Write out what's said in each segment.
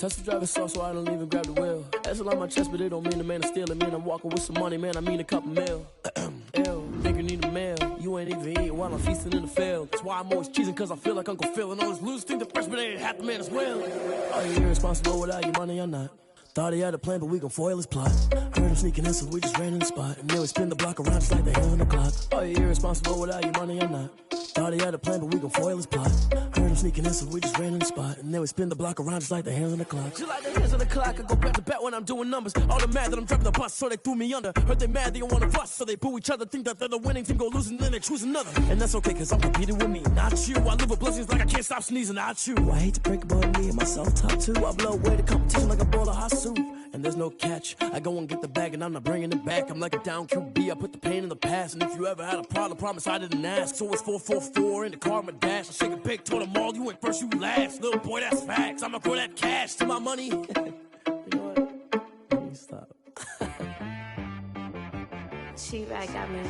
Tesla driver soft, so I don't even grab the wheel. That's on my chest, but it don't mean the man is stealing. Man, I'm walking with some money, man, I mean a couple mil. Ew, think you need a meal. You ain't even eating while I'm feasting in the field. That's why I'm always cheesing, cause I feel like Uncle Phil. And all those losers think the freshman ain't half the man as well. Are you irresponsible without your money or not? Thought he had a plan, but we gon' foil his plot. Heard him sneaking in, so we just ran in the spot. And then we spin the block around just like the hands on the clock. Are you irresponsible without your money or not? Thought he had a plan, but we gon' foil his plot. Heard him sneaking in, so we just ran in the spot. And then we spin the block around just like the hands on the clock. Just like the hands on the clock, I go back to back when I'm doing numbers. All the mad that I'm driving the bus, so they threw me under. Heard they mad, they don't wanna bust, so they boo each other. Think that they're the winning team, go losing, then they choose another. And that's okay, cause I'm competing with me, not you. I live with blessings like I can't stop sneezing, not you. I hate to break it, but me and myself top two. I blow away the competition like a bowl of hot soup. And there's no catch. I go and get the bag and I'm not bringing it back. I'm like a down QB, I put the pain in the past. And if you ever had a problem, promise I didn't ask. So it's 444 in the car, my dash. I shake a big, told them all, you ain't first, you last. Little boy, that's facts. I'ma throw that cash to my money. You know what? Let me stop. She right got me.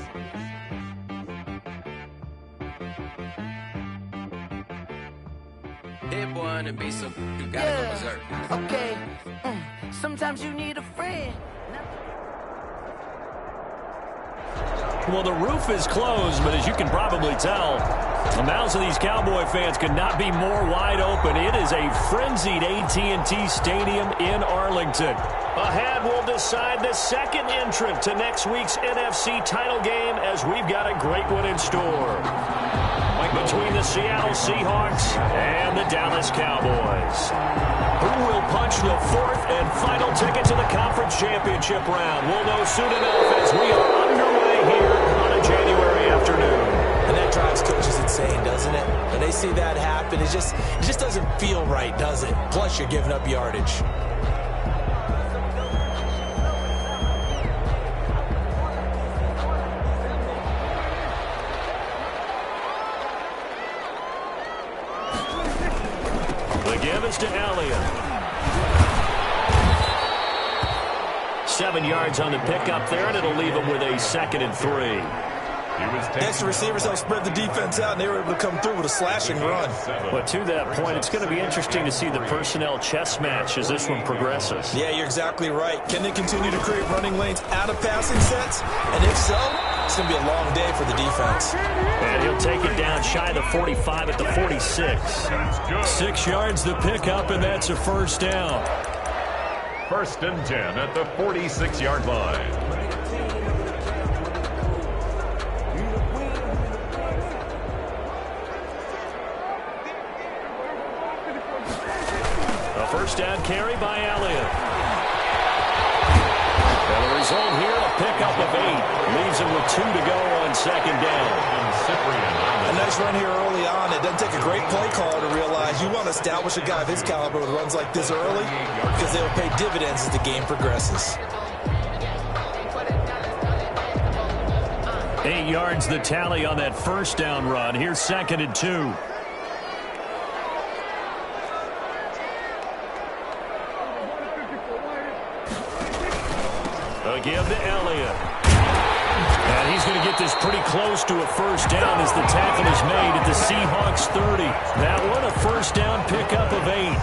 Hit boy on the beat, so you gotta go berserk. Okay. Sometimes you need a friend. Well, the roof is closed, but as you can probably tell, the mouths of these Cowboy fans could not be more wide open. It is a frenzied AT&T Stadium in Arlington. Ahead, we'll decide the second entrant to next week's NFC title game as we've got a great one in store. Between the Seattle Seahawks and the Dallas Cowboys. Who will punch the fourth and final ticket to the conference championship round? We'll know soon enough as we are underway here on a January afternoon. And that drives coaches insane, doesn't it? When they see that happen, it just doesn't feel right, does it? Plus, you're giving up yardage. The give is to Elliott. 7 yards on the pickup there, and it'll leave him with a 2nd and 3. Next, the receivers helped spread the defense out, and they were able to come through with a slashing run. But to that point, it's going to be interesting to see the personnel chess match as this one progresses. Yeah, you're exactly right. Can they continue to create running lanes out of passing sets? And if so, it's going to be a long day for the defense. And he'll take it down shy of the 45 at the 46. 6 yards the pickup, and that's a first down. 1st and 10 at the 46-yard line. First down carry by Elliott. And the result here, a pickup of 8. Leaves him with 2 to go on 2nd down. A nice run here early on. It doesn't take a great play caller to realize you want to establish a guy of his caliber with runs like this early because they will pay dividends as the game progresses. 8 yards the tally on that first down run. Here's 2nd and 2. Give to Elliott. And he's going to get this pretty close to a first down as the tackle is made at the Seahawks 30. That one, a first down pickup of 8.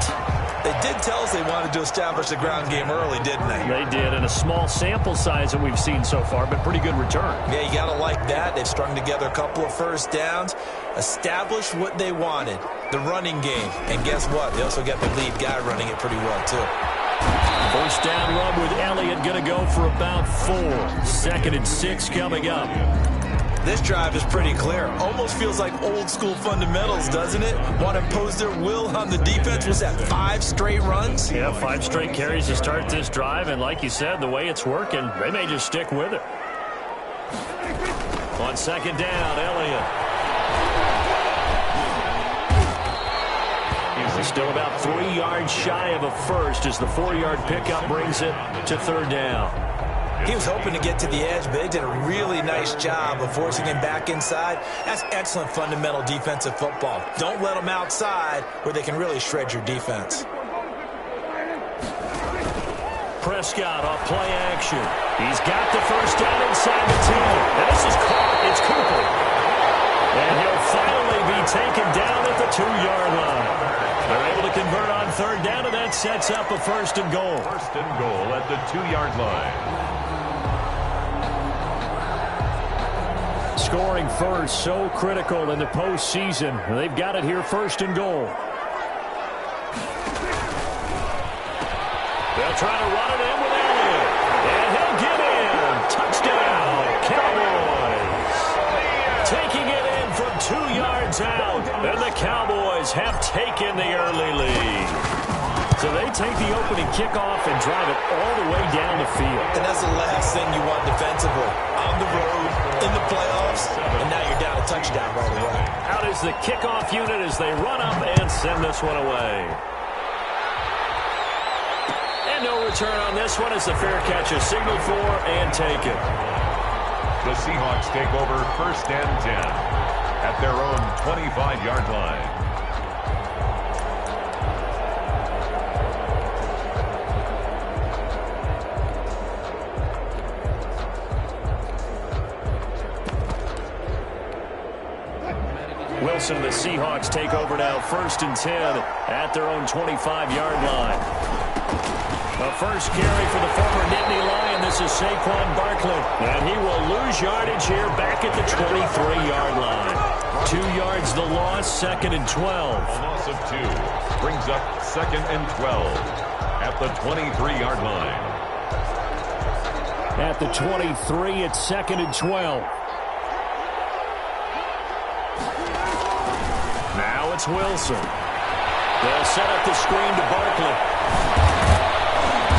They did tell us they wanted to establish the ground game early, didn't they? They did, and a small sample size that we've seen so far, but pretty good return. Yeah, you got to like that. They've strung together a couple of first downs, established what they wanted, the running game. And guess what? They also got the lead guy running it pretty well, too. First down run with Elliott going to go for about 4. 2nd and 6 coming up. This drive is pretty clear. Almost feels like old school fundamentals, doesn't it? Want to impose their will on the defense. Was that 5 straight runs? Yeah, 5 straight carries to start this drive. And like you said, the way it's working, they may just stick with it. On 2nd down, Elliott. Still about 3 yards shy of a first as the 4-yard pickup brings it to 3rd down. He was hoping to get to the edge, but they did a really nice job of forcing him back inside. That's excellent fundamental defensive football. Don't let them outside where they can really shred your defense. Prescott off play action. He's got the first down inside the 10. And this is caught. It's Cooper. And he'll finally be taken down at the 2-yard line. They're able to convert on third down, and that sets up a first and goal. First and goal at the 2-yard line. Scoring first, so critical in the postseason. They've got it here, first and goal. They'll try to run it in with Elliott. And he'll get in. Touchdown, Cowboys. Taking it in from 2 yards out. And the Cowboys have taken the early lead. So they take the opening kickoff and drive it all the way down the field. And that's the last thing you want defensively. On the road, in the playoffs, and now you're down a touchdown right away. Out is the kickoff unit as they run up and send this one away. And no return on this one as the fair catch is signaled for and taken. The Seahawks take over first and 10 at their own 25-yard line. Wilson and the Seahawks take over now, first and 10 at their own 25-yard line. The first carry for the former Nittany Lion. This is Saquon Barkley. And he will lose yardage here back at the 23-yard line. 2 yards the loss, second and 12. A loss of 2 brings up second and 12 at the 23-yard line. At the 23, it's second and 12. Now it's Wilson. They'll set up the screen to Barkley.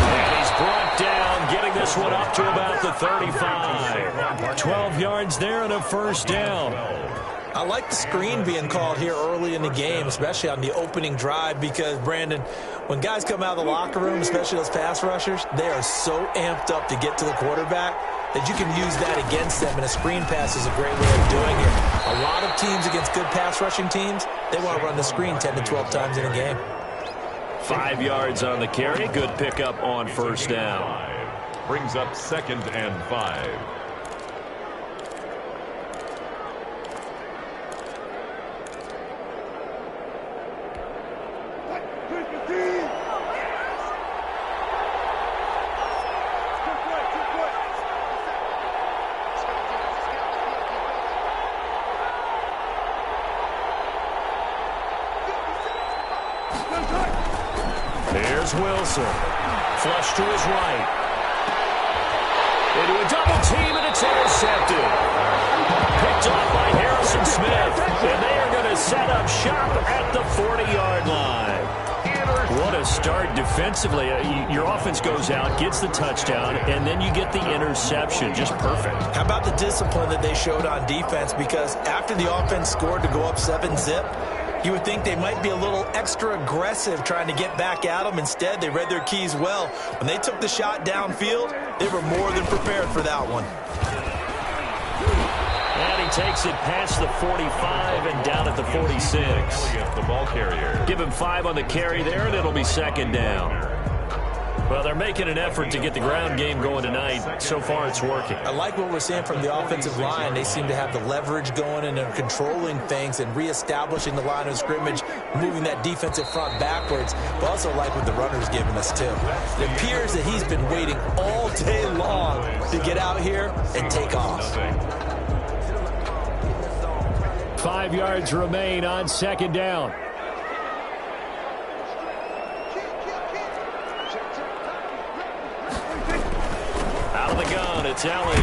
And he's brought down, getting this one up to about the 35. 12 yards there and a first down. I like the screen being called here early in the game, especially on the opening drive, because, Brandon, when guys come out of the locker room, especially those pass rushers, they are so amped up to get to the quarterback that you can use that against them, and a screen pass is a great way of doing it. A lot of teams against good pass rushing teams, they want to run the screen 10 to 12 times in a game. 5 yards on the carry. Good pickup on first down. Brings up second and 5. Here's Wilson. Flush to his right. Into a double team, and it's intercepted. Picked off by Harrison Smith. And they are going to set up shop at the 40-yard line. What a start defensively. Your offense goes out, gets the touchdown, and then you get the interception. Just perfect. How about the discipline that they showed on defense? Because after the offense scored to go up 7-zip, you would think they might be a little extra aggressive trying to get back at them. Instead, they read their keys well. When they took the shot downfield, they were more than prepared for that one. And he takes it past the 45 and down at the 46. The ball carrier. Give him 5 on the carry there, and it'll be second down. Well, they're making an effort to get the ground game going tonight. So far, it's working. I like what we're seeing from the offensive line. They seem to have the leverage going, and they're controlling things and reestablishing the line of scrimmage, moving that defensive front backwards. But also like what the runner's giving us, too. It appears that he's been waiting all day long to get out here and take off. 5 yards remain on second down. Out of the gun, it's Elliott.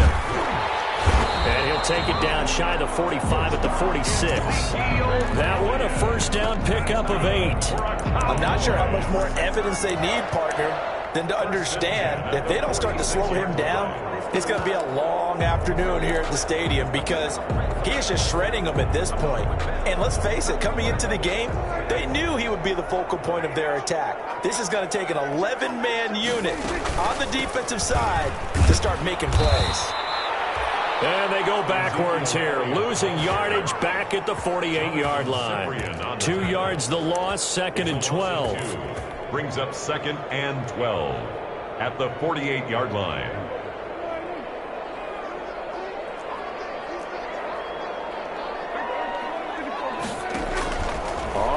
And he'll take it down shy of the 45 at the 46. That one, a first down pickup of 8. I'm not sure how much more evidence they need, partner, than to understand that if they don't start to slow him down, it's going to be a long afternoon here at the stadium, because he is just shredding them at this point. And let's face it, coming into the game, they knew he would be the focal point of their attack. This is going to take an 11-man unit on the defensive side to start making plays. And they go backwards here, losing yardage back at the 48-yard line. 2 yards the loss, second and 12. Brings up second and 12 at the 48-yard line.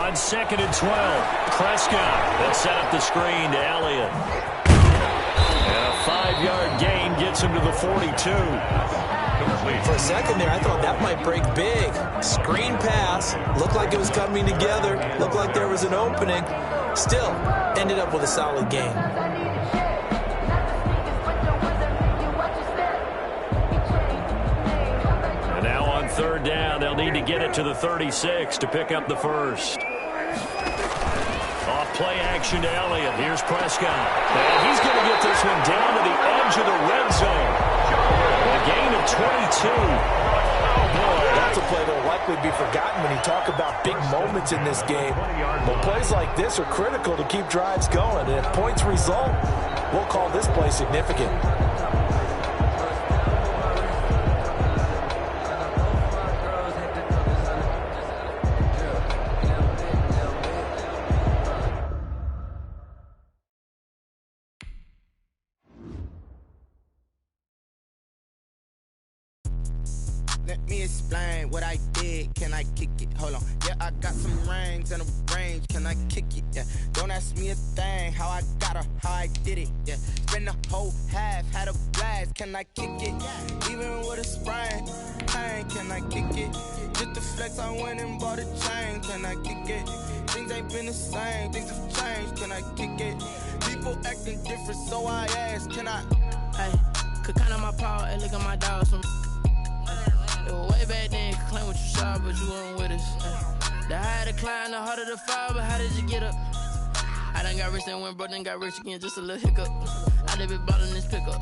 On 2nd and 12, Prescott. They'll set up the screen to Elliott. And a 5-yard gain gets him to the 42. For a second there, I thought that might break big. Screen pass. Looked like it was coming together. Looked like there was an opening. Still, ended up with a solid gain. And now on 3rd down, they'll need to get it to the 36 to pick up the first. Off play action to Elliott. Here's Prescott. And he's going to get this one down to the edge of the red zone. A gain of 22. Oh, boy, that's a play that will likely be forgotten when you talk about big moments in this game. But plays like this are critical to keep drives going. And if points result, we'll call this play significant. Let me explain what I did. Can I kick it? Hold on. Yeah, I got some rings and a range. Can I kick it? Yeah. Don't ask me a thing. How I got her, how I did it. Yeah. Spend the whole half, had a blast. Can I kick it? Even with a sprain. Pain, can I kick it? Just the flex, I went and bought a chain. Can I kick it? Things ain't been the same. Things have changed. Can I kick it? People acting different, so I ask. Can I? Hey, could count on my power and look at my dogs. Way back then, you could claim what you saw, but you weren't with us. The higher the climb, the harder the fall, but how did you get up? I done got rich and went broke, then got rich again, just a little hiccup. I done been ballin' this pickup.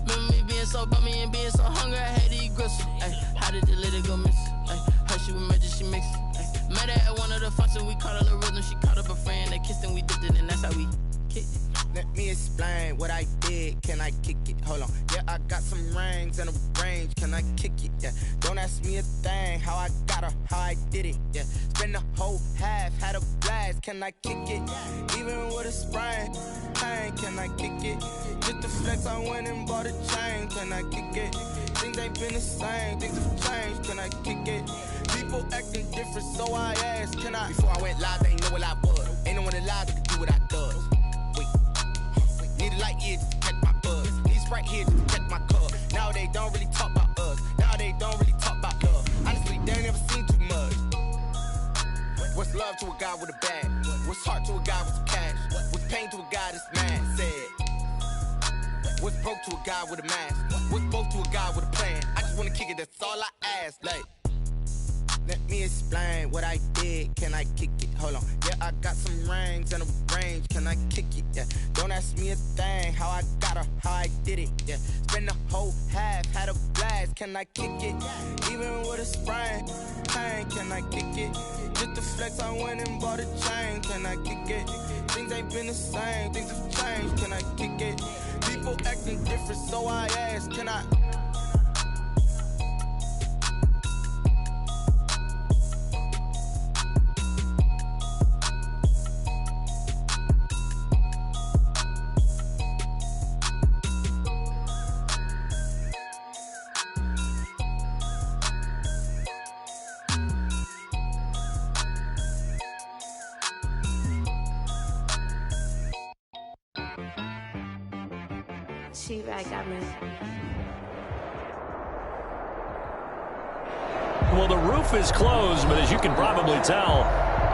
Remember me being so bummy and being so hungry, I had to eat gristle. How did the lady go miss? Her she was magic, she mixed. Met her at one of the functions, we caught her the rhythm, she caught up a friend, they kissed and we dipped it, and that's how we kicked it. Let me explain what I did. Can I kick it? Hold on. Yeah, I got some rings and a range. Can I kick it? Yeah. Don't ask me a thing. How I got her, how I did it. Yeah. Spend the whole half, had a blast. Can I kick it? Even with a sprain. Pain, can I kick it? Just the flex, I went and bought a chain. Can I kick it? Things ain't been the same. Things have changed. Can I kick it? People acting different, so I asked. Can I? Before I went live, they ain't know what I was. Ain't no one alive that could do what I does. Need a light here to catch my buzz. Need Sprite here to catch my cup. Now they don't really talk about us. Now they don't really talk about love. Honestly, they ain't never seen too much. What's love to a guy with a bag? What's heart to a guy with some cash? What's pain to a guy that's mad? Said. What's broke to a guy with a mask? What's both to a guy with a plan? I just wanna kick it, that's all I ask. Like, let me explain what I did. Can I kick it? Hold on. Yeah, I got some rings and a range. Can I kick it? Yeah. Don't ask me a thing. How I got her, how I did it. Yeah. Spend the whole half, had a blast. Can I kick it? Even with a sprain. Pain, can I kick it? Just the flex, I went and bought a chain. Can I kick it? Things ain't been the same. Things have changed. Can I kick it? People acting different, so I ask. Can I? She-Bag got me. Well, the roof is closed, but as you can probably tell,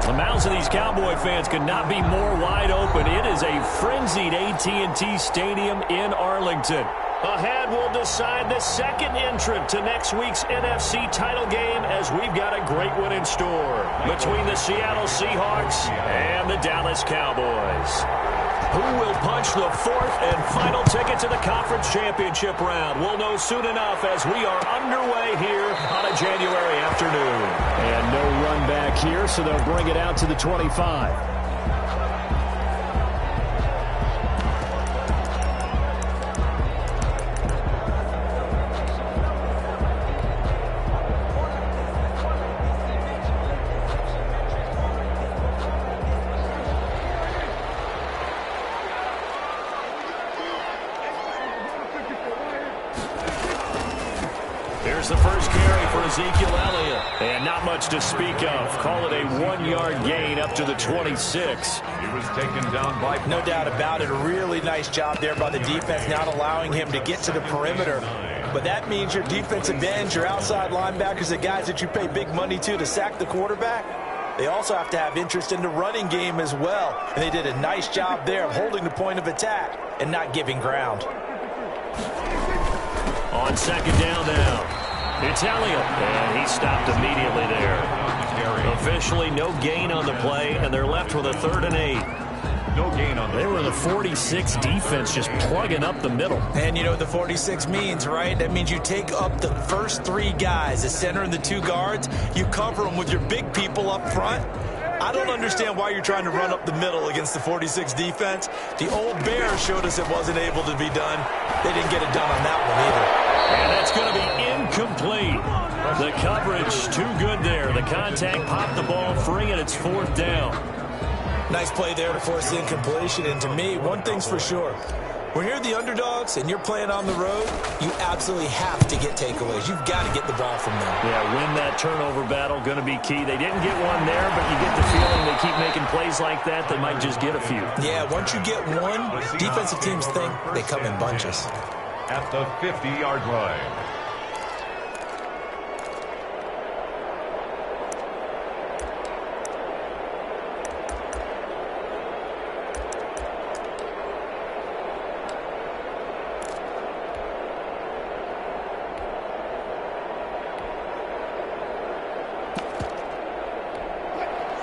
the mouths of these Cowboy fans could not be more wide open. It is a frenzied AT&T Stadium in Arlington. Ahead, we'll decide the second entrant to next week's NFC title game as we've got a great one in store between the Seattle Seahawks and the Dallas Cowboys. Who will punch the fourth and final ticket to the conference championship round? We'll know soon enough as we are underway here on a January afternoon. And no run back here, so they'll bring it out to the 25. There's the first carry for Ezekiel Elliott. And not much to speak of. Call it a 1-yard gain up to the 26. He was taken down by... No doubt about it. A really nice job there by the defense, not allowing him to get to the perimeter. But that means your defensive ends, your outside linebackers, the guys that you pay big money to sack the quarterback, they also have to have interest in the running game as well. And they did a nice job there of holding the point of attack and not giving ground. On second down now, it's Elliott, and he stopped immediately there. Officially no gain on the play, and they're left with a 3rd and 8. No gain on They were the 46 defense just plugging up the middle. And you know what the 46 means, right? That means you take up the first 3 guys, the center and the 2 guards. You cover them with your big people up front. I don't understand why you're trying to run up the middle against the 46 defense. The old Bears showed us it wasn't able to be done. They didn't get it done on that one either. And that's going to be incomplete. The coverage too good there. The contact popped the ball free, and it's 4th down. Nice play there to force the incompletion. And to me, one thing's for sure. When you're the underdogs and you're playing on the road, you absolutely have to get takeaways. You've got to get the ball from them. Yeah, win that turnover battle, going to be key. They didn't get one there, but you get the feeling they keep making plays like that, they might just get a few. Yeah, once you get one, defensive teams think they come in bunches. at the 50-yard line.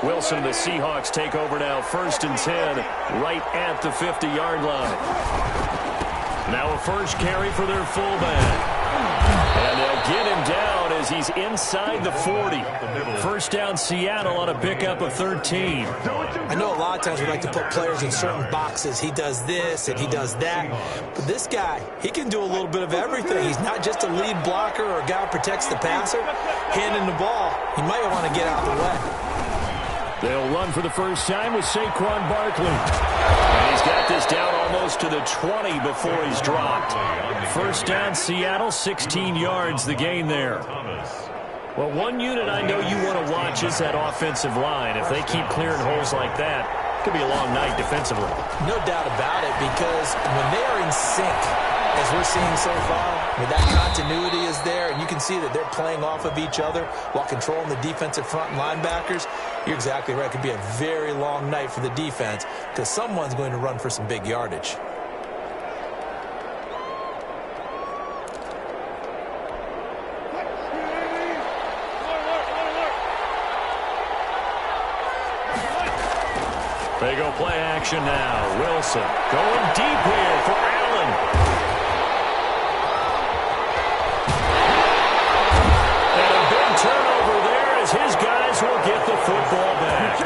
Wilson, the Seahawks take over now, 1st and 10, right at the 50-yard line. Now a first carry for their fullback. And they'll get him down as he's inside the 40. First down, Seattle on a pickup of 13. I know a lot of times we like to put players in certain boxes. He does this and he does that. But this guy, he can do a little bit of everything. He's not just a lead blocker or a guy who protects the passer. Handing the ball, he might want to get out of the way. They'll run for the first time with Saquon Barkley. And he's got this down almost to the 20 before he's dropped. First down, Seattle, 16 yards, the gain there. Well, one unit I know you want to watch is that offensive line. If they keep clearing holes like that, it could be a long night defensively. No doubt about it, because when they are in sync, as we're seeing so far, when that continuity is there, and you can see that they're playing off of each other while controlling the defensive front and linebackers, you're exactly right. It could be a very long night for the defense because someone's going to run for some big yardage. They go play action now. Wilson going deep here for Allen. Turnover there as his guys will get the football back.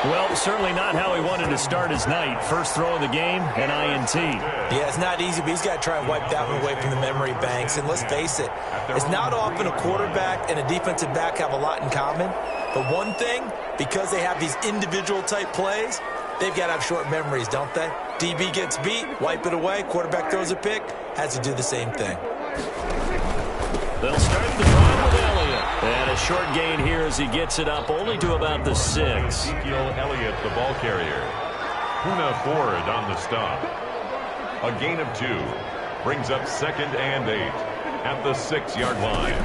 Well, certainly not how he wanted to start his night. First throw of the game, an INT. Yeah, it's not easy, but he's got to try and wipe that one away from the memory banks. And let's face it, it's not often a quarterback and a defensive back have a lot in common. But one thing, because they have these individual type plays, they've got to have short memories, don't they? DB gets beat, wipe it away, quarterback throws a pick, has to do the same thing. They'll start the drive with Elliott. And a short gain here as he gets it up only to about the 6. Ezekiel Elliott, the ball carrier. Puna Ford on the stop. A gain of 2. Brings up 2nd and 8 at the 6-yard line.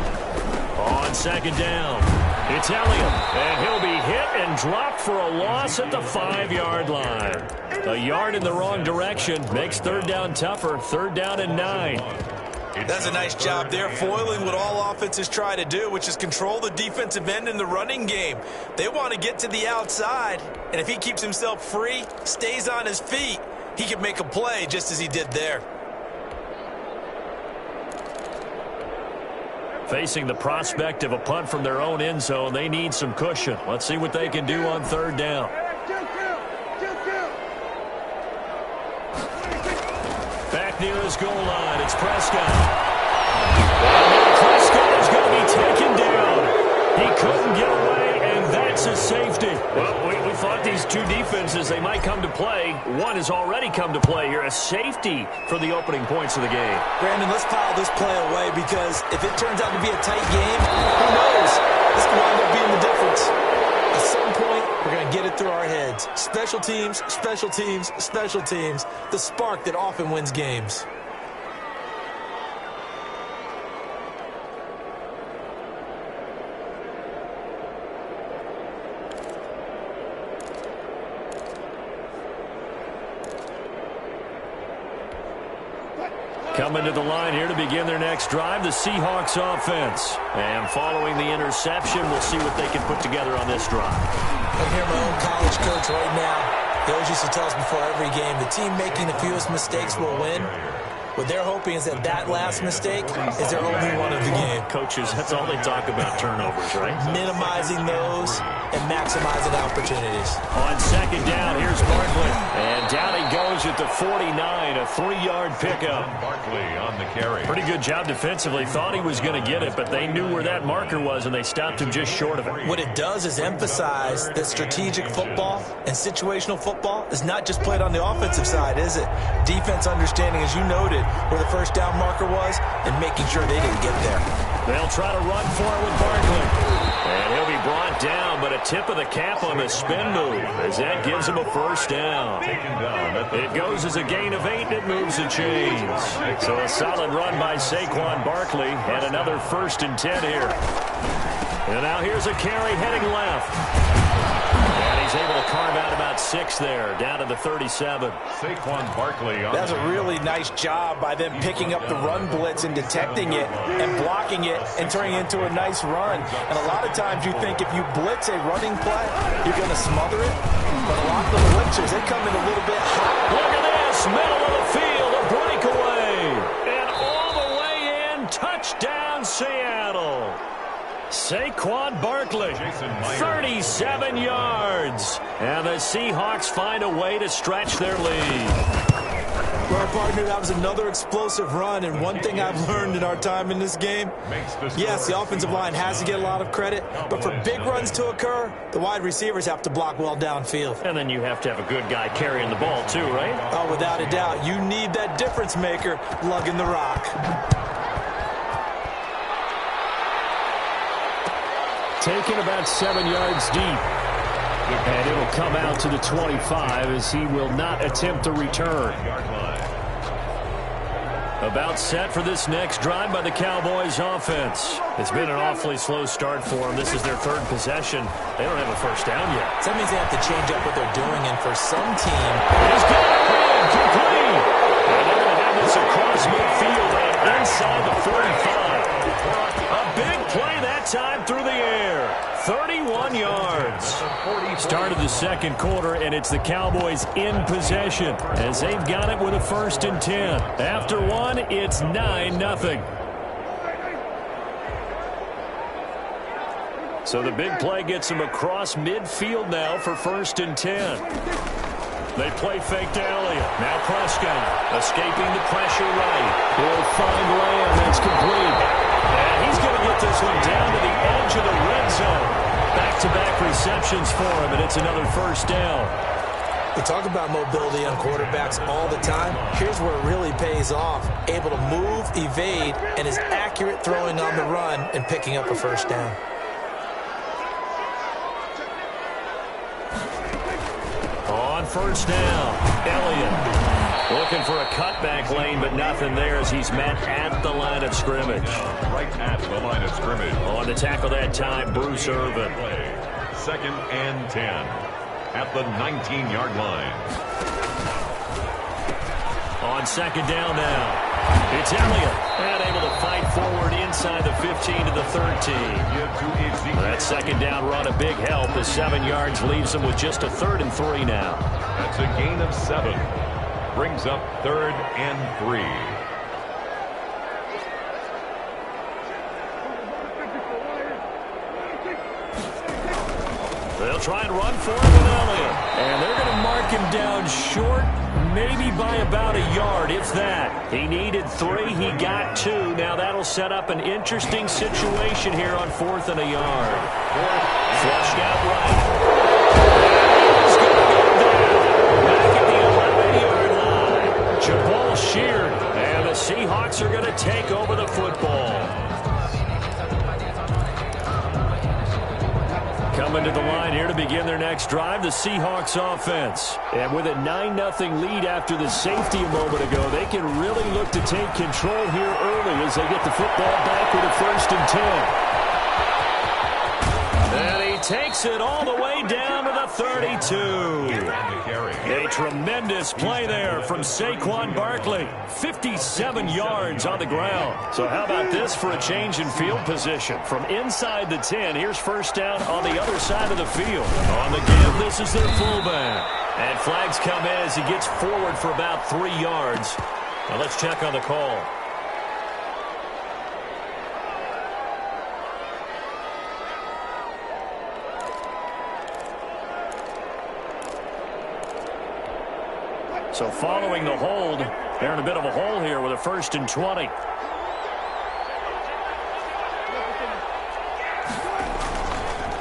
On second down, it's Elliott. And he'll be hit and dropped for a loss at the 5-yard line. A yard in the wrong direction makes 3rd down tougher. 3rd down and 9. That's a nice job there, foiling what all offenses try to do, which is control the defensive end in the running game. They want to get to the outside, and if he keeps himself free, stays on his feet, he can make a play just as he did there. Facing the prospect of a punt from their own end zone, they need some cushion. Let's see what they can do on 3rd down. Back near his goal line, it's Prescott. Prescott is going to be taken down. He couldn't get away, and that It's a safety. Well, we thought these two defenses, they might come to play. One has already come to play here. A safety for the opening points of the game. Brandon, let's pile this play away because if it turns out to be a tight game, who knows? This could wind up being the difference. At some point, we're going to get it through our heads. Special teams, special teams, special teams. The spark that often wins games. Coming to the line here to begin their next drive, the Seahawks offense. And following the interception, we'll see what they can put together on this drive. I'm here, my own college coach right now. He always used to tell us before every game, the team making the fewest mistakes will win. What they're hoping is that that last mistake is their only one of the game. Coaches, that's all they talk about, turnovers, right? Minimizing those and maximizing opportunities. On second down, here's Barkley. And down he goes at the 49, a 3-yard pickup. Barkley on the carry. Pretty good job defensively. Thought he was going to get it, but they knew where that marker was, and they stopped him just short of it. What it does is emphasize that strategic football and situational football is not just played on the offensive side, is it? Defense understanding, as you noted, where the first down marker was and making sure they didn't get there. They'll try to run for it with Barkley. And he'll be brought down, but a tip of the cap on the spin move as that gives him a first down. It goes as a gain of 8, and it moves the chains. So a solid run by Saquon Barkley and another 1st and 10 here. And now here's a carry heading left. And he's able to carve out about 6 there, down to the 37. Saquon Barkley. That's a really nice job by them picking up the run blitz and detecting it and blocking it and turning it into a nice run. And a lot of times you think if you blitz a running play, you're going to smother it. But a lot of the blitzers, they come in a little bit hot. Look at this, middle of the field, a breakaway. And all the way in, touchdown Seattle. Saquon Barkley, 37 yards. And the Seahawks find a way to stretch their lead. Well, partner, that was another explosive run. And one thing I've learned in our time in this game, yes, the offensive line has to get a lot of credit. But for big runs to occur, the wide receivers have to block well downfield. And then you have to have a good guy carrying the ball too, right? Oh, without a doubt. You need that difference maker lugging the rock. Taken about 7 yards deep. And it'll come out to the 25 as he will not attempt to return. About set for this next drive by the Cowboys offense. It's been an awfully slow start for them. This is their 3rd possession. They don't have a first down yet. So that means they have to change up what they're doing, and for some team... He's got it in, complete. And they're going to have this across midfield and inside the 45. A big play that time through the air. 31 yards. Started the second quarter, and it's the Cowboys in possession as they've got it with a 1st and 10. After one, it's 9-0. So the big play gets them across midfield now for 1st and 10. They play fake to Elliott. Now Prescott escaping the pressure right. He'll find Lamb. That's complete. And he's going to get this one down to the edge of the red zone. Back-to-back receptions for him, and it's another 1st down. We talk about mobility on quarterbacks all the time. Here's where it really pays off. Able to move, evade, and is accurate throwing on the run and picking up a 1st down. On 1st down, Elliott looking for a cutback lane, but nothing there as he's met at the line of scrimmage. Right at the line of scrimmage. On to tackle that time, Bruce Irvin. 2nd and 10 at the 19-yard line. On 2nd down now. It's Elliott, and able to fight forward inside the 15 to the 13. That 2nd down run, a big help. The 7 yards leaves them with just a 3rd and 3 now. That's a gain of 7. Brings up 3rd and 3. They'll try and run for it with Elliott. And they're going to mark him down short, maybe by about a yard, if that. He needed 3. He got 2. Now that'll set up an interesting situation here on 4th and a yard. Flushed out right. He's going to go down. Back at the 11-yard line. Jabal sheared. And the Seahawks are going to take over the football. Coming to the line here to begin their next drive, the Seahawks offense. And with a 9-0 lead after the safety a moment ago, they can really look to take control here early as they get the football back with a 1st and 10. And he takes it all the way down to the 32. A tremendous play there from Saquon Barkley. 57 yards on the ground. So how about this for a change in field position? From inside the 10, here's 1st down on the other side of the field. On the give, this is their fullback. And flags come in as he gets forward for about 3 yards. Now let's check on the call. So following the hold, they're in a bit of a hole here with a 1st and 20.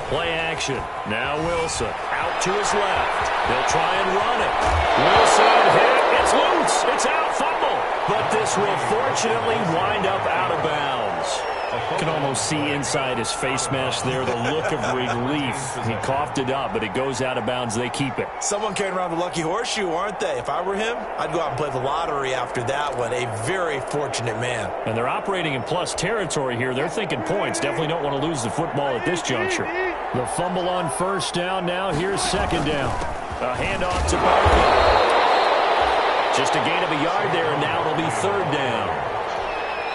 Play action. Now Wilson out to his left. They'll try and run it. Wilson hit. It's loose. It's out. Fumble. But this will fortunately wind up out of bounds. You can almost see inside his face mask there the look of relief. He coughed it up, but it goes out of bounds. They keep it. Someone carrying around the lucky horseshoe, aren't they? If I were him, I'd go out and play the lottery after that one. A very fortunate man. And they're operating in plus territory here. They're thinking points. Definitely don't want to lose the football at this juncture. The fumble on 1st down. Now here's 2nd down. A handoff to Barkley. Just a gain of a yard there, and now it'll be 3rd down.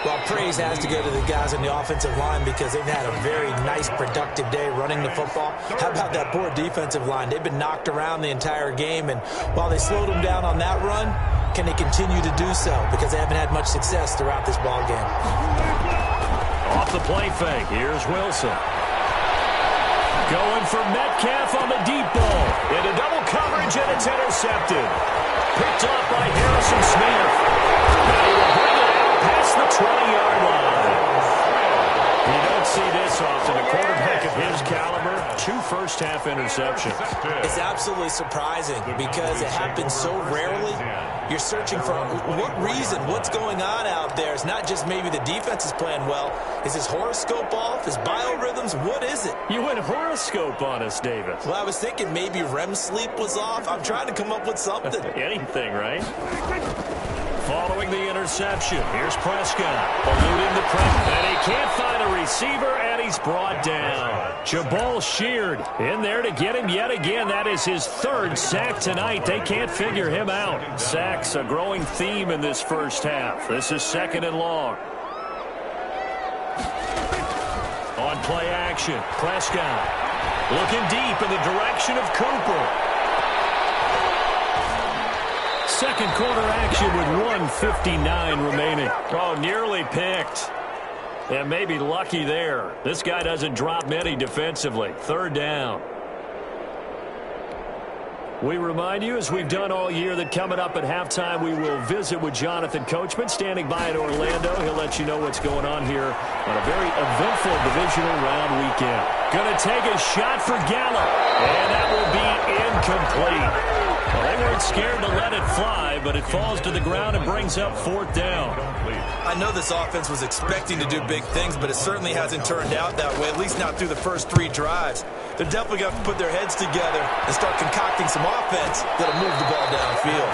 Well, praise has to go to the guys on the offensive line because they've had a very nice, productive day running the football. How about that poor defensive line? They've been knocked around the entire game, and while they slowed them down on that run, can they continue to do so? Because they haven't had much success throughout this ball game. Off the play fake, here's Wilson. Going for Metcalf on the deep ball. Into double coverage, and it's intercepted. Picked up by Harrison Smith. Now he will bring it out past the 20-yard line. You don't see this often. A quarterback of his caliber, 2 first-half interceptions. It's absolutely surprising because it happens so rarely. You're searching for what reason, what's going on out there. It's not just maybe the defense is playing well. Is his horoscope off? His biorhythms? What is it? You went horoscope on us, David. Well, I was thinking maybe REM sleep was off. I'm trying to come up with something. Anything, right? Following the interception, here's Prescott. Eluding the pressure, and he can't find a receiver, and he's brought down. Jabal sheared in there to get him yet again. That is his 3rd sack tonight. They can't figure him out. Sacks a growing theme in this first half. This is 2nd and long. On play action, Prescott looking deep in the direction of Cooper. 2nd quarter action with 1:59 remaining. Oh, nearly picked. And maybe lucky there. This guy doesn't drop many defensively. 3rd down. We remind you, as we've done all year, that coming up at halftime, we will visit with Jonathan Coachman, standing by in Orlando. He'll let you know what's going on here on a very eventful divisional round weekend. Going to take a shot for Gallup, and that will be incomplete. Well, they weren't scared to let it fly, but it falls to the ground and brings up 4th down. I know this offense was expecting to do big things, but it certainly hasn't turned out that way, at least not through the first 3 drives. They're definitely going to have to put their heads together and start concocting some offense that'll move the ball downfield.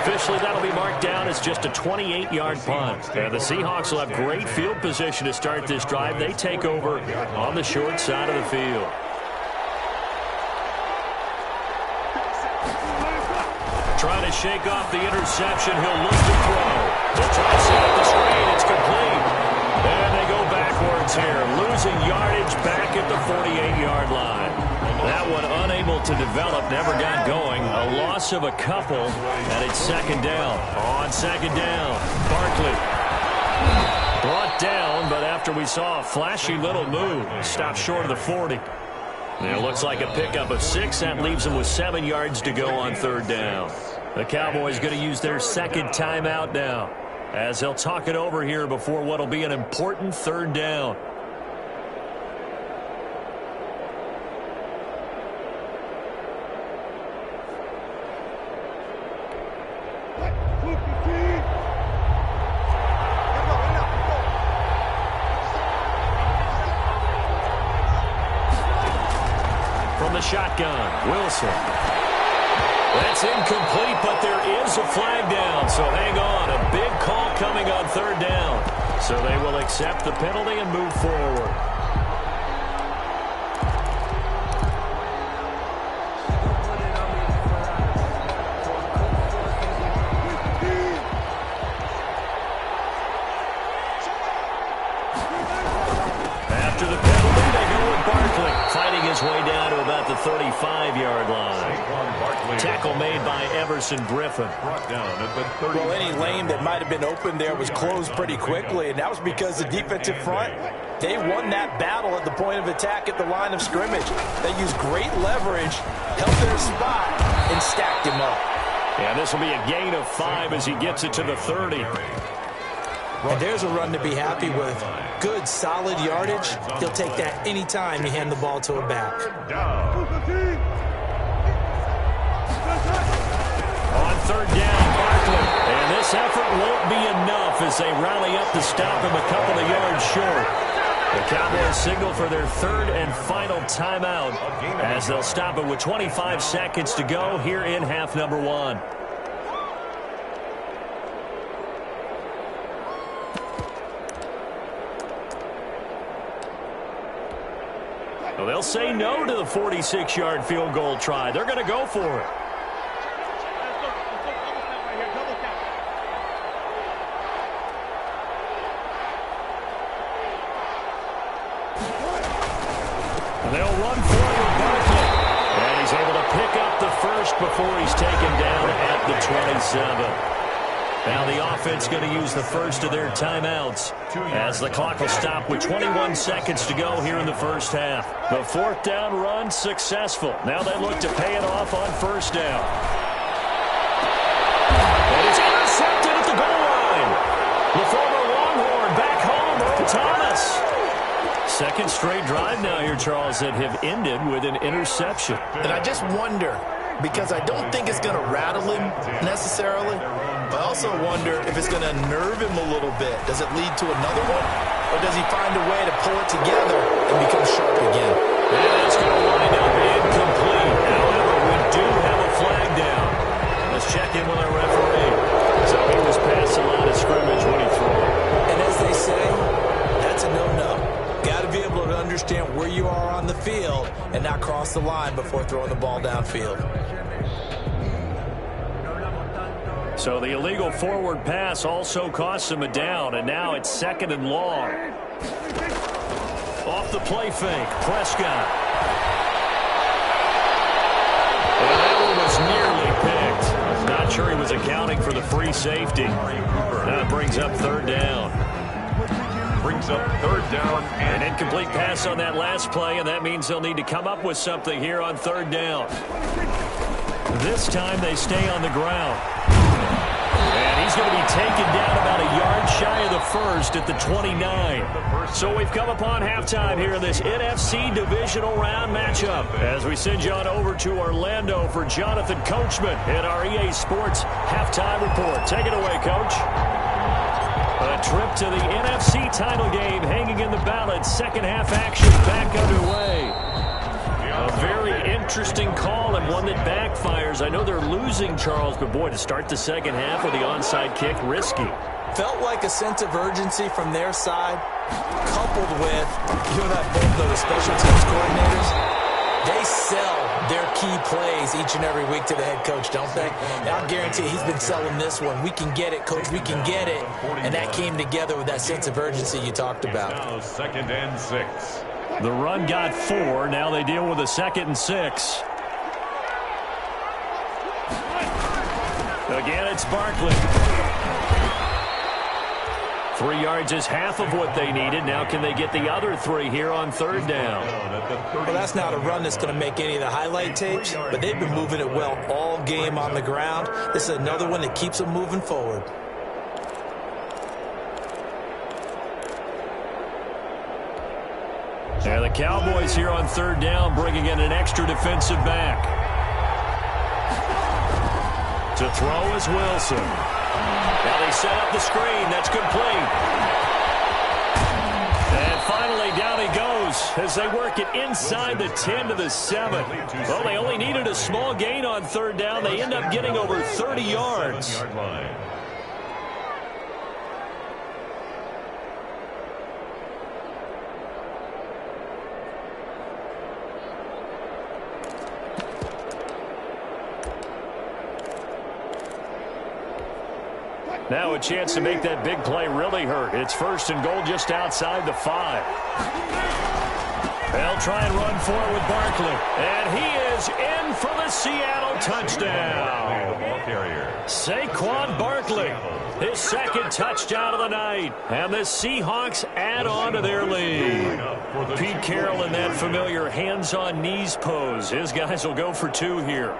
Officially, that'll be marked down as just a 28-yard punt. And the Seahawks will have great field position to start this drive. They take over on the short side of the field. Trying to shake off the interception. He'll look to throw. They'll try to set up the screen. It's complete. And they go backwards here. Losing yardage back at the 48-yard line. That one unable to develop. Never got going. A loss of a couple. And it's 2nd down. On 2nd down, Barkley brought down, but after we saw a flashy little move, stopped short of the 40. It looks like a pickup of 6. That leaves them with 7 yards to go on third down. The Cowboys going to use their second timeout now, as they'll talk it over here before what will be an important third down. From the shotgun, Wilson. That's incomplete, but there is a flag down, so hang on. A big call coming on third down. So they will accept the penalty and move forward. After the penalty, they go with Barkley, fighting his way down to about the 35-yard line. Tackle made by Everson Griffin. Well, any lane that might have been open there was closed pretty quickly, and that was because the defensive front, they won that battle at the point of attack at the line of scrimmage. They used great leverage, held their spot, and stacked him up. Yeah, this will be a gain of 5 as he gets it to the 30. And there's a run to be happy with. Good, solid yardage. He'll take that anytime you hand the ball to a back. On third down, Barkley. And this effort won't be enough as they rally up to stop him a couple of yards short. The Cowboys signal for their third and final timeout as they'll stop it with 25 seconds to go here in half number 1. Well, they'll say no to the 46-yard field goal try. They're going to go for it. And they'll run for it with Barkley. And he's able to pick up the first before he's taken down at the 27. Now the offense going to use the first of their timeouts as the clock will stop with 21 seconds to go here in the first half. The fourth down run successful. Now they look to pay it off on first down. And it's intercepted at the goal line. The former Longhorn back home, Earl Thomas. Second straight drive now here, Charles, that have ended with an interception. And I just wonder, because I don't think it's going to rattle him necessarily, but I also wonder if it's going to nerve him a little bit. Does it lead to another one? Or does he find a way to pull it together and become sharp again? And it's going to wind up incomplete. However, we do have a flag down. Let's check in with our referee. So he was past the line of scrimmage when he threw it. And as they say, that's a no-no. Got to be able to understand where you are on the field and not cross the line before throwing the ball downfield. So the illegal forward pass also costs him a down, and now it's second and long. Off the play fake, Prescott. And that one was nearly picked. Not sure he was accounting for the free safety. Now it brings up third down. Brings up third down. An incomplete pass on that last play, and that means they'll need to come up with something here on third down. This time they stay on the ground. And he's going to be taken down about a yard shy of the first at the 29. So we've come upon halftime here in this NFC divisional round matchup as we send you on over to Orlando for Jonathan Coachman in our EA Sports halftime report. Take it away, Coach. A trip to the NFC title game hanging in the balance. Second half action back underway. A very interesting call and one that backfires. I know they're losing, Charles, but boy, to start the second half with the onside kick, risky. Felt like a sense of urgency from their side, coupled with, you and I both know the special teams coordinators, they sell their key plays each and every week to the head coach, don't they? And I'll guarantee he's been selling this one. We can get it, coach, we can get it. And that came together with that sense of urgency you talked about. Now 2nd and 6. The run got 4. Now they deal with a 2nd and 6. Again, it's Barkley. 3 yards is half of what they needed. Now can they get the other 3 here on third down? Well, that's not a run that's going to make any of the highlight tapes, but they've been moving it well all game on the ground. This is another one that keeps them moving forward. And the Cowboys here on third down bringing in an extra defensive back. To throw is Wilson. Now they set up the screen. That's complete. And finally down he goes as they work it inside the 10 to the 7. Well, they only needed a small gain on third down. They end up getting over 30 yards. Now a chance to make that big play really hurt. It's first and goal just outside the 5. They'll try and run forward with Barkley. And he is in for the Seattle touchdown. Saquon Barkley, his second touchdown of the night. And the Seahawks add on to their lead. Pete Carroll in that familiar hands-on knees pose. His guys will go for 2 here.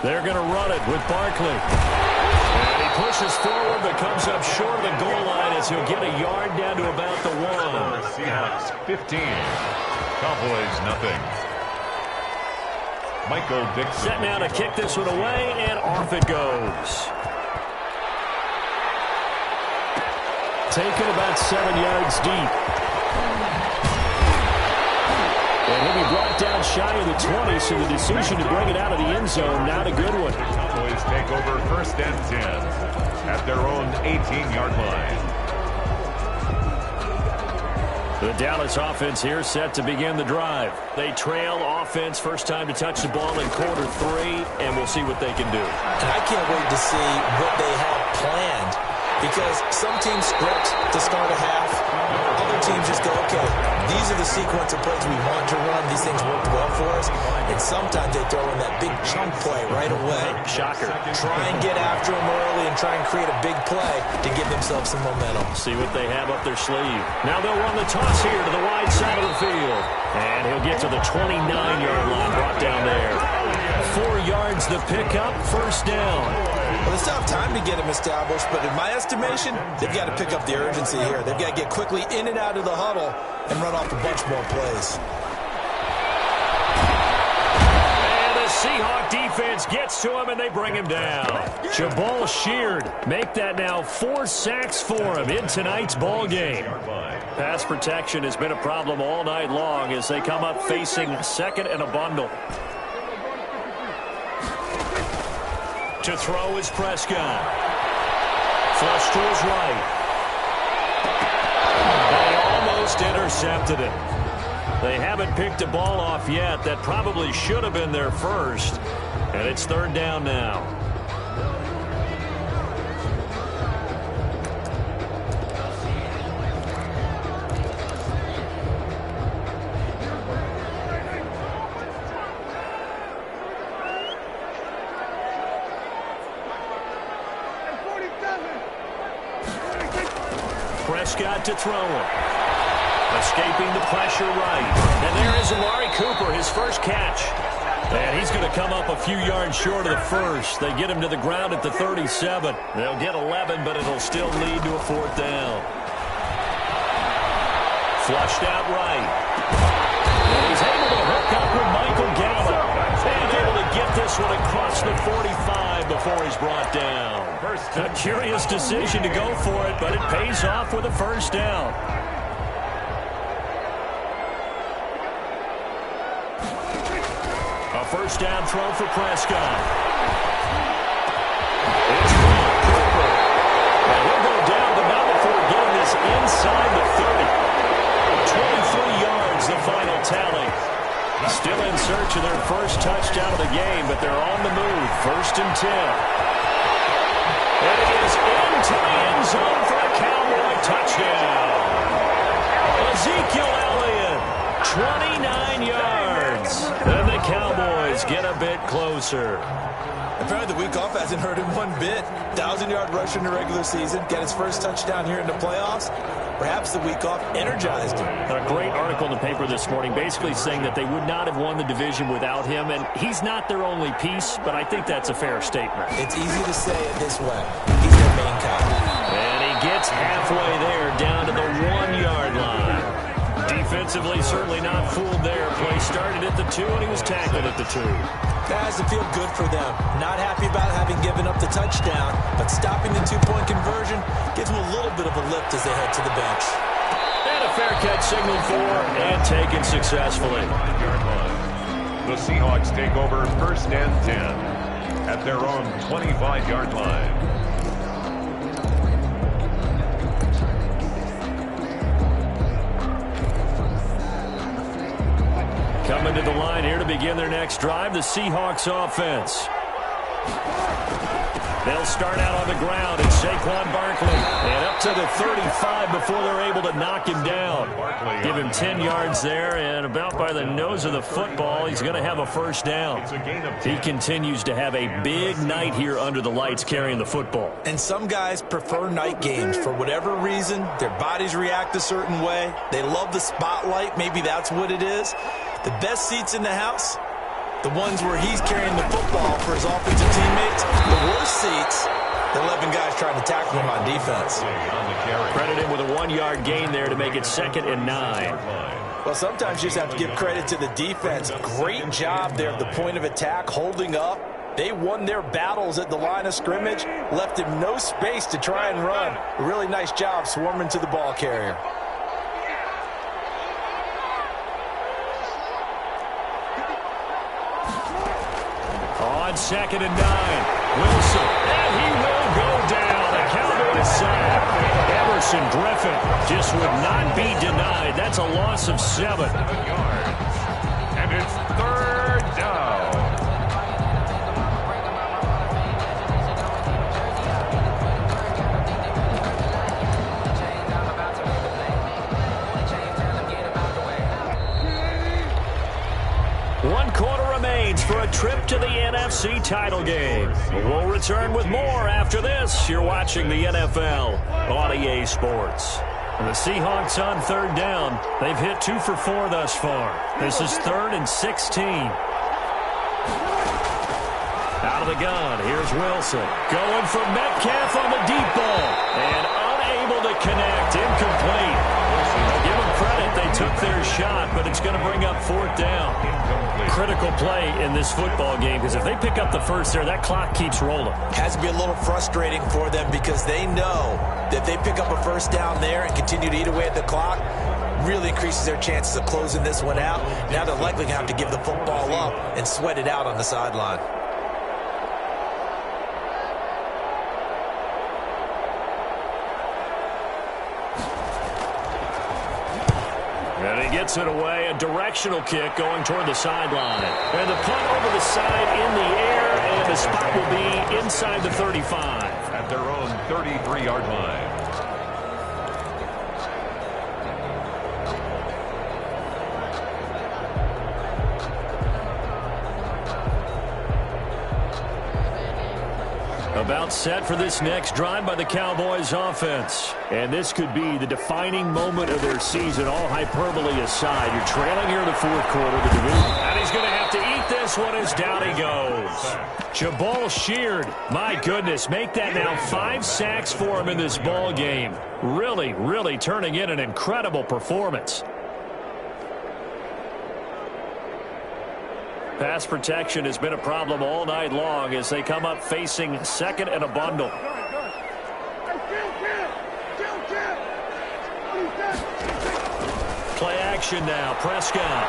They're going to run it with Barkley. And he pushes forward but comes up short of the goal line as he'll get a yard down to about the 1. Seahawks 15. Cowboys nothing. Michael Dixon. Set now to kick this one away, and off it goes. Taken about 7 yards deep. And he'll be brought down shy of the 20, so the decision to bring it out of the end zone, not a good one. Cowboys take over first and 10 at their own 18-yard line. The Dallas offense here set to begin the drive. They trail offense, first time to touch the ball in quarter 3, and we'll see what they can do. And I can't wait to see what they have planned, because some teams script to start a half. Other teams just go, okay, these are the sequence of plays we want to run. These things worked well for us. And sometimes they throw in that big chunk play right away. Shocker. Try and get after them early and try and create a big play to give themselves some momentum. See what they have up their sleeve. Now they'll run the toss here to the wide side of the field. And he'll get to the 29-yard line, brought down there. 4 yards the pickup, first down. Well, they still have time to get him established, but in my estimation, they've got to pick up the urgency here. They've got to get quickly in and out of the huddle and run off a bunch more plays. And the Seahawk defense gets to him, and they bring him down. Jabal Sheard, make that now 4 sacks for him in tonight's ball game. Pass protection has been a problem all night long as they come up facing second and a bundle. To throw is Prescott. Flush to his right. They almost intercepted it. They haven't picked a ball off yet. That probably should have been their first. And it's third down now. Prescott to throw him. Escaping the pressure right. And there is Amari Cooper, his first catch. And he's going to come up a few yards short of the first. They get him to the ground at the 37. They'll get 11, but it'll still lead to a 4th down. Flushed out right. And he's able to hook up with Michael Gallup. And able to get this one across the 45 before he's brought down. A curious decision to go for it, but it pays off with a first down. A first down throw for Prescott. It's Cooper. And he'll go down, but not before getting this inside the 30. 23 yards, the final tally. Still in search of their first touchdown of the game, but they're on the move. First and 10. And it is into the end zone for a Cowboy touchdown. Ezekiel Elliott, 29 yards. And the Cowboys get a bit closer. Apparently the week off hasn't hurt him one bit. 1,000-yard rusher in the regular season, get his first touchdown here in the playoffs. Perhaps the week off energized him. A great article in the paper this morning basically saying that they would not have won the division without him, and he's not their only piece, but I think that's a fair statement. It's easy to say it this way. He's their main guy. And he gets halfway there, down to the 1-yard line. Defensively, certainly not fooled there. Play started at the 2, and he was tackled at the 2. That has to feel good for them. Not happy about having given up the touchdown, but stopping the 2-point conversion gives them a little bit of a lift as they head to the bench. And a fair catch signaled for and taken successfully. The Seahawks take over 1st and 10 at their own 25-yard line. Coming to the line here to begin their next drive, the Seahawks offense. They'll start out on the ground, and Saquon Barkley. And up to the 35 before they're able to knock him down. Give him 10 yards there, and about by the nose of the football, he's going to have a first down. He continues to have a big night here under the lights carrying the football. And some guys prefer night games. For whatever reason, their bodies react a certain way. They love the spotlight. Maybe that's what it is. The best seats in the house, the ones where he's carrying the football for his offensive teammates. The worst seats, the 11 guys trying to tackle him on defense. Credit him with a 1-yard gain there to make it 2nd and 9. Well, sometimes you just have to give credit to the defense. Great job there at the point of attack, holding up. They won their battles at the line of scrimmage, left him no space to try and run. A really nice job swarming to the ball carrier. On 2nd and 9, Wilson, and he will go down. A Cowboys sack. Everson Griffin just would not be denied. That's a loss of 7. And it's 3rd down. One quarter remains for a trip to the NFC title game. We'll return with more after this. You're watching the NFL on EA Sports. And the Seahawks on 3rd down. They've hit 2 for 4 thus far. This is 3rd and 16. Out of the gun, here's Wilson. Going for Metcalf on the deep ball. And unable to connect. Incomplete. Give them credit. They took their shot, but it's going to bring up 4th down. Critical play in this football game, because if they pick up the first there, that clock keeps rolling. Has to be a little frustrating for them because they know that if they pick up a first down there and continue to eat away at the clock, really increases their chances of closing this one out. Now they're likely going to have to give the football up and sweat it out on the sideline. And he gets it away, a directional kick going toward the sideline. And the punt over the side in the air, and the spot will be inside the 35. At their own 33-yard line. About set for this next drive by the Cowboys offense. And this could be the defining moment of their season, all hyperbole aside. You're trailing here in the 4th quarter of the division. And he's going to have to eat this one as down he goes. Jabal Sheard, my goodness, make that now 5 sacks for him in this ball game. Really, really turning in an incredible performance. Pass protection has been a problem all night long as they come up facing 2nd and a bundle. Play action now. Prescott.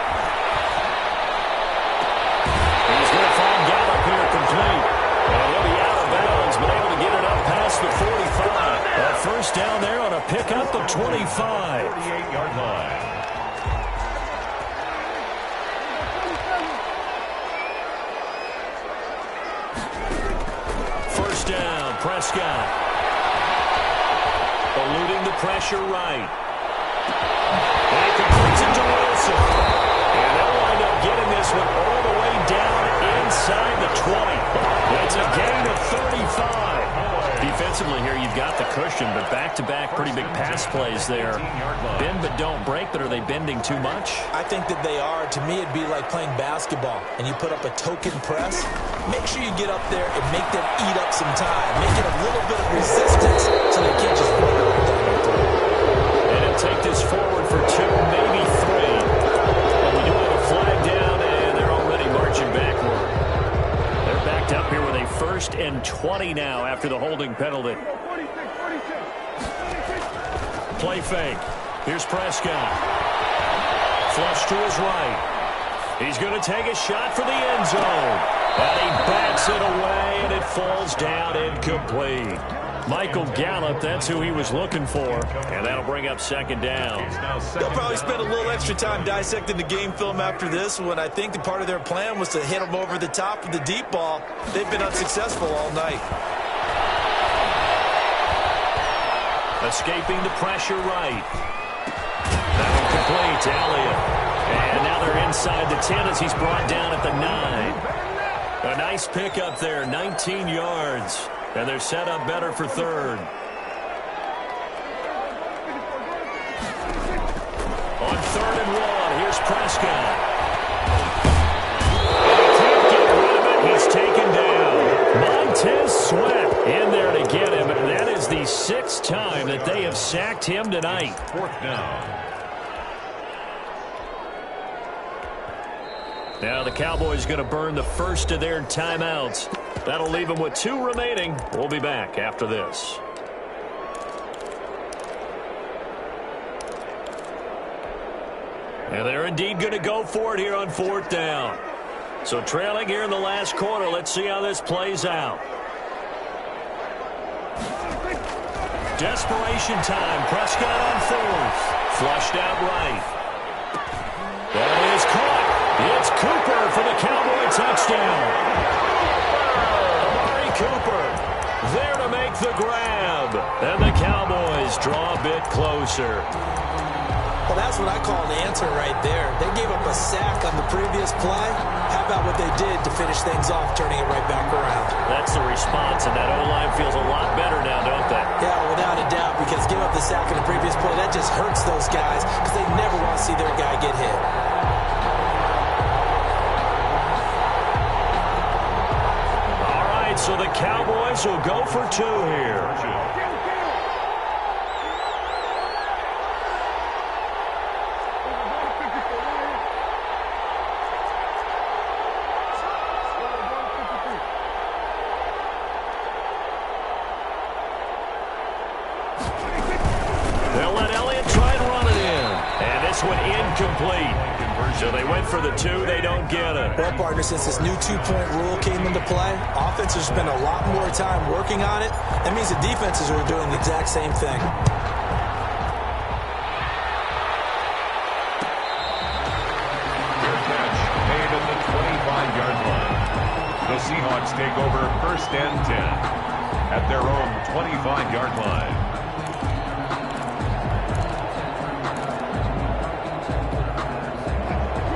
He's going to find Gallup here complete. And he'll be out of bounds, but able to get it up past the 45. A first down there on a pickup of 25. 38-yard line. Down, Prescott. Eluding the pressure right. And he completes it to Wilson. And they'll wind up getting this this one all the way down inside the 20. It's a gain of 35. Defensively here, you've got the cushion, but back-to-back pretty big pass plays there. Bend but don't break, but are they bending too much? I think that they are. To me, it'd be like playing basketball, and you put up a token press. Make sure you get up there and make them eat up some time. Make it a little bit of resistance so they can't just run it right down the throat. And he'll take this forward for 2, maybe 3. But we do have a flag down, and they're already marching backward. They're backed up here with a 1st and 20 now after the holding penalty. Play fake. Here's Prescott. Flush to his right. He's going to take a shot for the end zone. And he backs it away, and it falls down incomplete. Michael Gallup, that's who he was looking for. And that'll bring up 2nd down. They'll probably spend a little extra time dissecting the game film after this one. I think the part of their plan was to hit them over the top of the deep ball. They've been unsuccessful all night. Escaping the pressure right. That one complete to Elliott. And now they're inside the 10 as he's brought down at the 9. A nice pickup there, 19 yards. And they're set up better for 3rd. On 3rd and 1, here's Prescott. Can't get rid of it. He's taken down. Montez Sweat in there to get him. And that is the 6th time that they have sacked him tonight. 4th down. Now the Cowboys going to burn the first of their timeouts. That'll leave them with 2 remaining. We'll be back after this. And they're indeed going to go for it here on 4th down. So trailing here in the last quarter. Let's see how this plays out. Desperation time. Prescott on 4th. Flushed out right. That is caught. It's Cooper for the Cowboy touchdown. Amari Cooper there to make the grab. And the Cowboys draw a bit closer. Well, that's what I call an answer right there. They gave up a sack on the previous play. How about what they did to finish things off, turning it right back around? That's the response, and that O-line feels a lot better now, don't they? Yeah, without a doubt, because give up the sack on the previous play, that just hurts those guys because they never want to see their guy get hit. So the Cowboys will go for 2 here. They'll let Elliott try and run it in. And this one incomplete. So they went for the 2. They don't get it. Well, partner, since this new 2-point rule came into play, offenses spend a lot more time working on it. That means the defenses are doing the exact same thing. Their catch made at the 25-yard line. The Seahawks take over 1st and 10 at their own 25-yard line.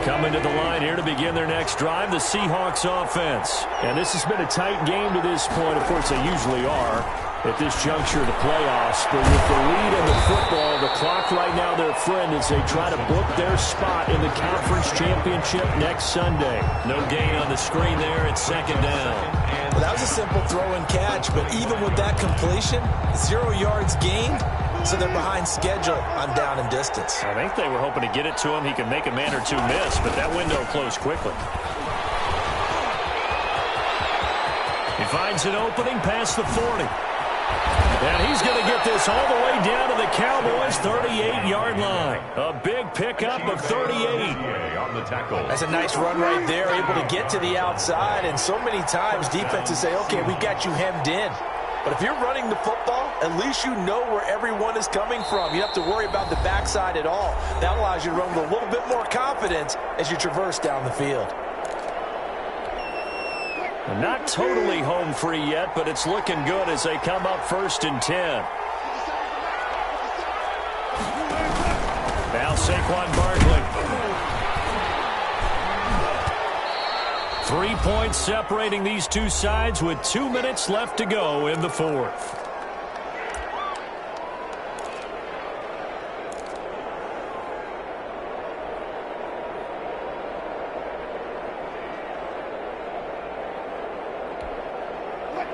Coming to the line here to begin their next drive, the Seahawks offense. And this has been a tight game to this point. Of course, they usually are at this juncture of the playoffs. But with the lead in the football, the clock right now their friend as they try to book their spot in the conference championship next Sunday. No gain on the screen there. It's 2nd down. Well, that was a simple throw and catch, but even with that completion, 0 yards gained. So they're behind schedule on down and distance. I think they were hoping to get it to him. He could make a man or 2 miss, but that window closed quickly. He finds an opening past the 40. And he's going to get this all the way down to the Cowboys' 38-yard line. A big pickup of 38. On the tackle. That's a nice run right there, able to get to the outside. And so many times defenses say, okay, we got you hemmed in. But if you're running the football, at least you know where everyone is coming from. You don't have to worry about the backside at all. That allows you to run with a little bit more confidence as you traverse down the field. Not totally home free yet, but it's looking good as they come up 1st and 10. Now Saquon Barkley. 3 points separating these two sides with 2 minutes left to go in the fourth.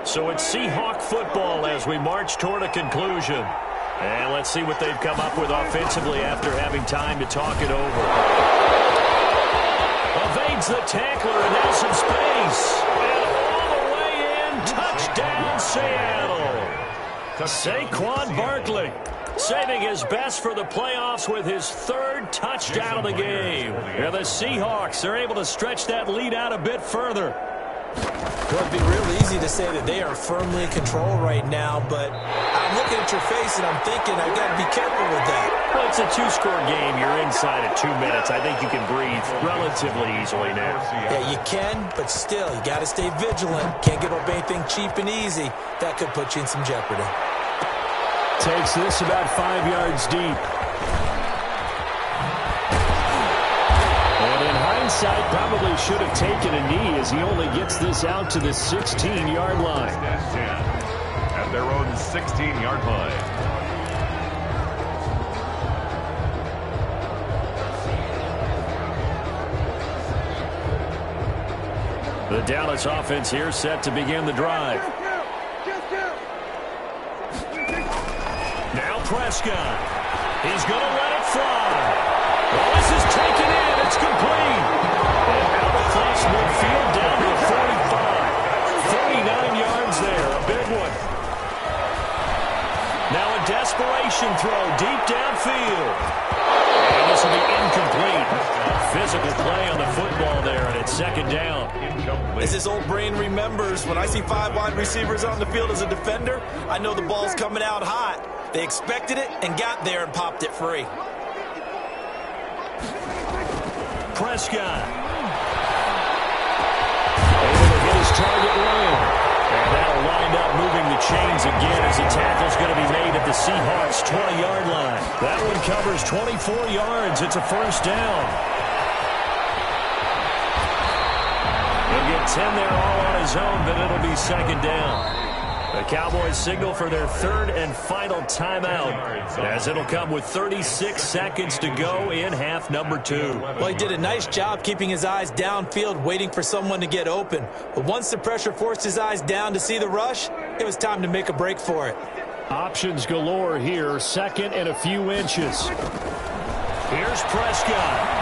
So it's Seahawk football as we march toward a conclusion. And let's see what they've come up with offensively after having time to talk it over. Evades the tackler and now some space. And all the way in, touchdown Seattle. Saquon Barkley saving his best for the playoffs with his third touchdown of the game. And the Seahawks are able to stretch that lead out a bit further. Well, it'd be real easy to say that they are firmly in control right now, but I'm looking at your face and I'm thinking I've got to be careful with that. Well, it's a two-score game. You're inside of 2 minutes. I think you can breathe relatively easily now. Yeah, you can, but still, you got to stay vigilant. Can't give up anything cheap and easy. That could put you in some jeopardy. Takes this about 5 yards deep. And in hindsight, probably should have taken a knee as he only gets this out to the 16-yard line. At their own 16-yard line. The Dallas offense here set to begin the drive. Now Prescott. He's going to let it fly. Well, this is taken in. It's complete. And out across midfield down to the 45. 39 yards there. A big one. Now a desperation throw deep downfield. And this will be incomplete. Physical play on the football there, and it's second down. As his old brain remembers, when I see 5 wide receivers on the field as a defender, I know the ball's coming out hot. They expected it and got there and popped it free. Prescott. Able to hit his target line. And that'll wind up moving the chains again as the tackle's going to be made at the Seahawks' 20-yard line. That one covers 24 yards. It's a first down. He'll get 10 there all on his own, but it'll be second down. The Cowboys signal for their third and final timeout as it'll come with 36 seconds to go in half number 2. Well, he did a nice job keeping his eyes downfield, waiting for someone to get open. But once the pressure forced his eyes down to see the rush, it was time to make a break for it. Options galore here, second and a few inches. Here's Prescott.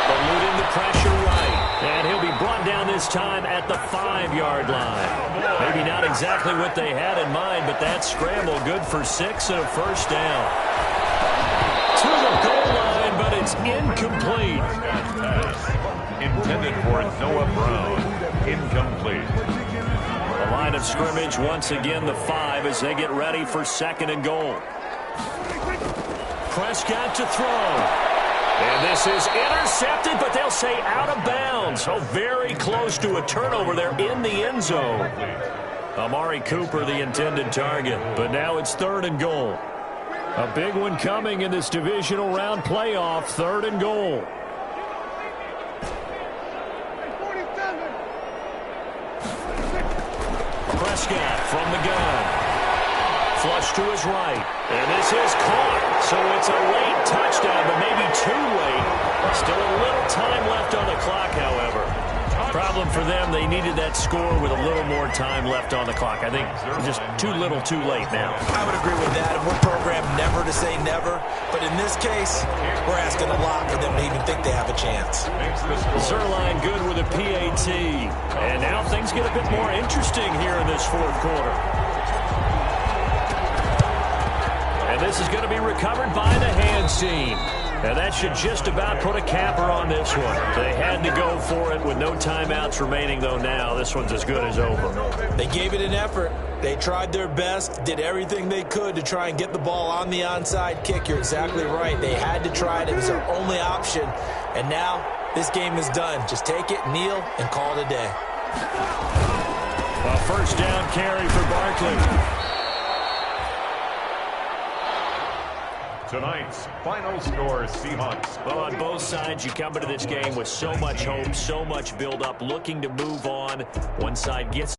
Eluding the pressure right. And he'll be brought down this time at the 5-yard line. Maybe not exactly what they had in mind, but that scramble good for 6 and a first down. To the goal line, but it's incomplete. Intended for Noah Brown. Incomplete. The line of scrimmage once again the 5 as they get ready for second and goal. Prescott to throw. And this is intercepted, but they'll say out of bounds. So very close to a turnover there in the end zone. Amari Cooper, the intended target. But now it's third and goal. A big one coming in this divisional round playoff. Third and goal. Prescott from the gun. Flush to his right. And this is caught. So it's a late touchdown, but maybe too late. Still a little time left on the clock, however. Problem for them, they needed that score with a little more time left on the clock. I think just too little, too late now. I would agree with that. And we're programmed never to say never. But in this case, we're asking a lot for them to even think they have a chance. Zerline good with a PAT. And now things get a bit more interesting here in this fourth quarter. And this is going to be recovered by the hands team. And that should just about put a capper on this one. They had to go for it with no timeouts remaining, though now this one's as good as over. They gave it an effort. They tried their best, did everything they could to try and get the ball on the onside kick. You're exactly right. They had to try it. It was their only option. And now this game is done. Just take it, kneel, and call it a day. A first down carry for Barkley. Tonight's final score, Seahawks. Well, on both sides, you come into this game with so much hope, so much build-up, looking to move on. One side gets